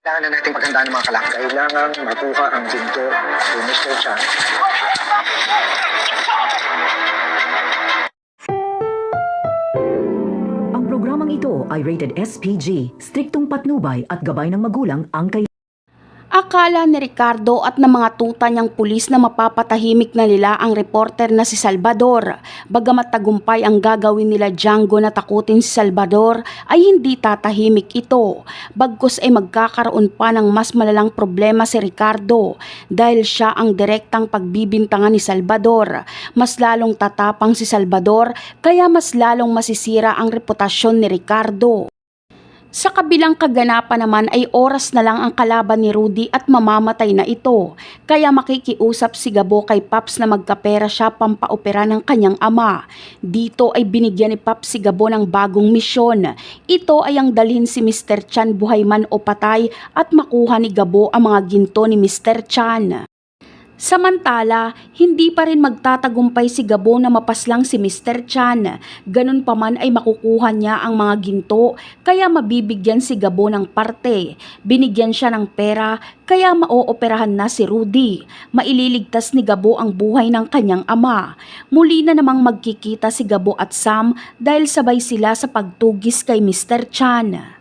Kailangan na natin paghandaan ng mga kalakal. Kailangan makuha ang ginto ni Mr. Chan. Ang programang ito ay rated SPG, striktong patnubay at gabay ng magulang ang Akala ni Ricardo at ng mga tuta niyang pulis na mapapatahimik na nila ang reporter na si Salvador. Bagamat tagumpay ang gagawin nila Django na takutin si Salvador, ay hindi tatahimik ito. Bagkus ay magkakaroon pa ng mas malalang problema si Ricardo dahil siya ang direktang pagbibintangan ni Salvador. Mas lalong tatapang si Salvador kaya mas lalong masisira ang reputasyon ni Ricardo. Sa kabilang kaganapan naman ay oras na lang ang kalaban ni Rudy at mamamatay na ito. Kaya makikiusap si Gabo kay Paps na magkapera siya pampaopera ng kanyang ama. Dito ay binigyan ni Paps si Gabo ng bagong misyon. Ito ay ang dalhin si Mr. Chan buhay man o patay at makuha ni Gabo ang mga ginto ni Mr. Chan. Samantala, hindi pa rin magtatagumpay si Gabo na mapaslang si Mr. Chan. Ganun pa man ay makukuha niya ang mga ginto kaya mabibigyan si Gabo ng parte. Binigyan siya ng pera kaya maooperahan na si Rudy. Maililigtas ni Gabo ang buhay ng kanyang ama. Muli na namang magkikita si Gabo at Sam dahil sabay sila sa pagtugis kay Mr. Chan.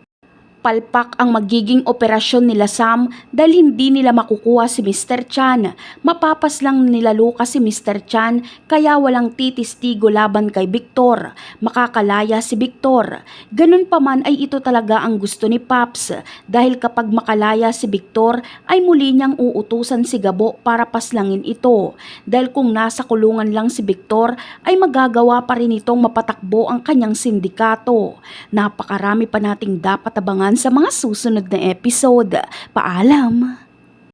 Palpak ang magiging operasyon nila Sam dahil hindi nila makukuha si Mr. Chan. Mapapas lang nila Lucas si Mr. Chan kaya walang titistigo laban kay Victor. Makakalaya si Victor. Ganun pa man ay ito talaga ang gusto ni Paps dahil kapag makalaya si Victor ay muli niyang uutusan si Gabo para paslangin ito. Dahil kung nasa kulungan lang si Victor ay magagawa pa rin itong mapatakbo ang kanyang sindikato. Napakarami pa nating dapat abangan sa mga susunod na episode. Paalam!